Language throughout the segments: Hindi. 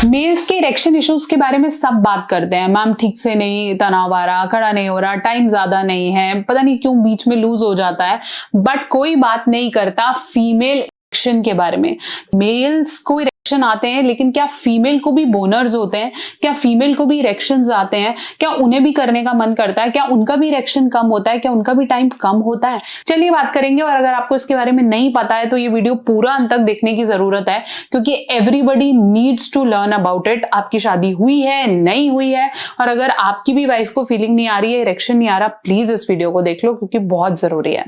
मेल्स के इरेक्शन इश्यूज के बारे में सब बात करते हैं, मैम ठीक से नहीं तनाव आ रहा, खड़ा नहीं हो रहा, टाइम ज्यादा नहीं है, पता नहीं क्यों बीच में लूज हो जाता है, बट कोई बात नहीं करता फीमेल इरेक्शन के बारे में। मेल्स को इरेक्शन आते हैं, लेकिन क्या फीमेल को भी बोनर्स होते हैं? क्या फीमेल को भी इरेक्शंस आते हैं? क्या उन्हें भी करने का मन करता है? क्या उनका भी इरेक्शन कम होता है? क्या उनका भी टाइम कम होता है? चलिए बात करेंगे। और अगर आपको इसके बारे में नहीं पता है तो ये वीडियो पूरा अंत तक देखने की जरूरत है, क्योंकि everybody needs to learn about it. आपकी शादी हुई है, नहीं हुई है, और अगर आपकी भी वाइफ को फीलिंग नहीं आ रही है, इरेक्शन नहीं आ रहा, प्लीज इस वीडियो को देख लो, क्योंकि बहुत जरूरी है।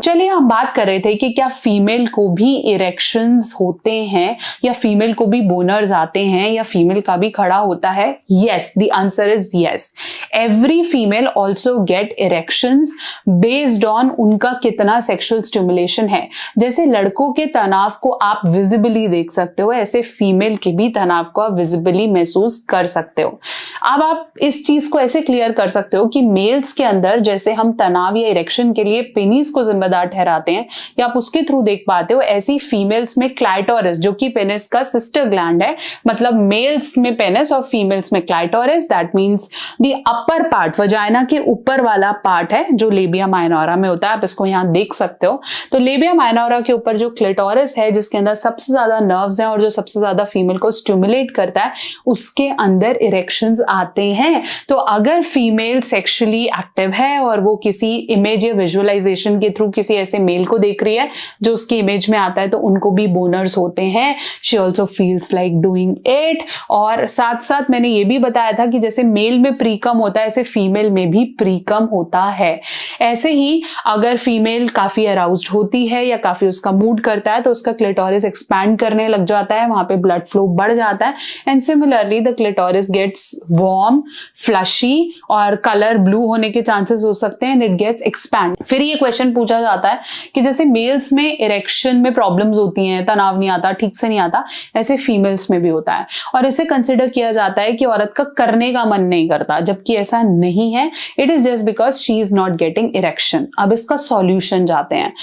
चलिए हम बात कर रहे थे कि क्या फीमेल को भी इरेक्शंस होते हैं, या फीमेल को भी बोनर्स आते हैं, या फीमेल का भी खड़ा होता है। Yes, the answer is yes. Every female also get erections based on उनका कितना सेक्सुअल स्टिमुलेशन है। जैसे लड़कों के तनाव को आप विजिबली देख सकते हो, ऐसे फीमेल के भी तनाव को आप विजिबली महसूस कर सकते हो। अब आप इस चीज को ऐसे क्लियर कर सकते हो कि मेल्स के अंदर जैसे हम तनाव या इरेक्शन के लिए पेनिस को जिम्मेदार ठहराते हैं, या आप उसके थ्रू देख पाते हो, ऐसी फीमेल्स में क्लाइटोरिस, जो कि पेनिस का सिस्टर ग्लैंड है, मतलब मेल्स में पेनिस और फीमेल्स में clitoris, that means the upper part, vagina के ऊपर वाला पार्ट है जो लेबिया माइनोरा में होता है। आप इसको यहां देख सकते हो। तो लेबिया माइनोरा के ऊपर जो क्लिटोरिस है, जिसके अंदर सबसे ज्यादा नर्व्स हैं और जो सबसे ज्यादा फीमेल को स्टिमुलेट करता है, उसके अंदर इरेक्शंस आते हैं। तो अगर फीमेल सेक्सुअली एक्टिव है और वो किसी इमेज या विजुअलाइजेशन के थ्रू किसी ऐसे मेल को देख रही है जो उसकी इमेज में आता है, तो उनको भी बोनर्स होते हैं। She also feels like doing it. और साथ साथ मैंने ये भी बताया था कि जैसे मेल में प्रीकम होता है, ऐसे फीमेल में भी प्रीकम होता है। ऐसे ही अगर फीमेल काफी अराउज्ड होती है या काफी उसका मूड करता है, तो उसका क्लिटोरिस एक्सपैंड करने लग जाता है, वहां पे ब्लड फ्लो बढ़ जाता है, and similarly the clitoris gets warm, flushy, और कलर ब्लू होने के चांसेस हो सकते हैं, एंड इट गेट्स एक्सपैंड। फिर ये क्वेश्चन पूछा जाता है कि जैसे मेल्स में इरेक्शन में प्रॉब्लम्स होती हैं, तनाव नहीं आता, ठीक से नहीं आता, ऐसे फीमेल्स में भी होता है, और इसे कंसिडर किया जाता है कि औरत का करने का मन नहीं करता, जबकि ऐसा नहीं है। It is just because she is not getting erection. अब इसका सॉल्यूशन जाते हैं।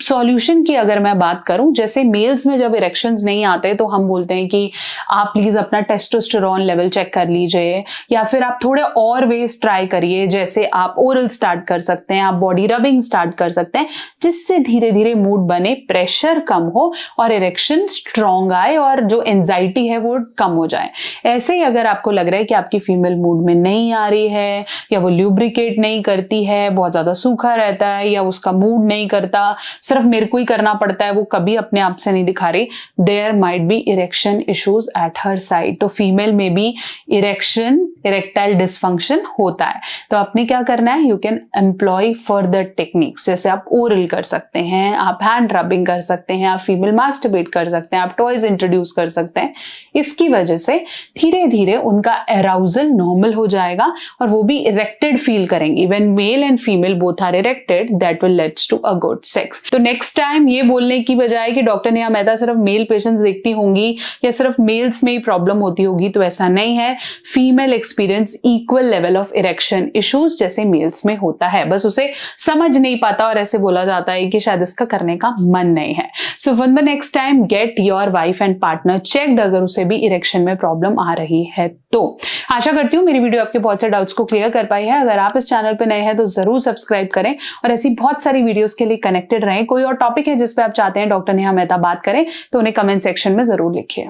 सॉल्यूशन की अगर मैं बात करूं, जैसे मेल्स में जब इरेक्शंस नहीं आते तो हम बोलते हैं कि आप प्लीज अपना टेस्टोस्टेरोन लेवल चेक कर लीजिए, या फिर आप थोड़े और वेज ट्राई करिए। जैसे आप ओरल स्टार्ट कर सकते हैं, आप बॉडी रबिंग स्टार्ट कर सकते हैं, जिससे धीरे धीरे मूड बने, प्रेशर कम हो और इरेक्शन स्ट्रॉन्ग आए और जो एंजाइटी है वो कम हो जाए। ऐसे ही अगर आपको लग रहा है कि आपकी फीमेल मूड में नहीं आ रही है, या वो ल्यूब्रिकेट नहीं करती है, बहुत ज्यादा सूखा रहता है, या उसका मूड नहीं करता, सिर्फ मेरे को ही करना पड़ता है, वो कभी अपने आप से नहीं दिखा रही, there might be erection issues at her side. तो फीमेल में भी इरेक्शन, इरेक्टाइल डिसफंक्शन होता है। तो आपने क्या करना है, you can employ further techniques. जैसे आप ओरल कर सकते हैं, आप हैंड रबिंग कर सकते हैं, आप फीमेल मास्टरबेट कर सकते हैं, आप टॉयज इंट्रोड्यूस कर सकते हैं। इसकी वजह से धीरे धीरे उनका एराउजल नॉर्मल हो जाएगा और वो भी इरेक्टेड फील करेंगी। When male and female both are erected, that will leads to a good sex. तो नेक्स्ट टाइम ये बोलने की बजाय कि डॉक्टर नेहा मेहता सिर्फ मेल पेशेंट्स देखती होंगी या सिर्फ मेल्स में ही प्रॉब्लम होती होगी, तो ऐसा नहीं है। Female experience equal level of erection issues जैसे मेल्स में होता है, बस उसे समझ नहीं पाता और ऐसे बोला जाता है कि शायद इसका करने का मन नहीं है। So when the next time get your wife and partner checked अगर उसे भी इरेक्शन में प्रॉब्लम आ रही है तो। आशा करती हूँ मेरी वीडियो आपके बहुत से डाउट्स को क्लियर कर पाई है। अगर आप इस चैनल पर नए हैं तो जरूर सब्सक्राइब करें और ऐसी बहुत सारी वीडियोस के लिए कनेक्टेड रहें। कोई और टॉपिक है जिस पे आप चाहते हैं डॉक्टर नेहा मेहता बात करें तो उन्हें कमेंट सेक्शन में जरूर लिखिए।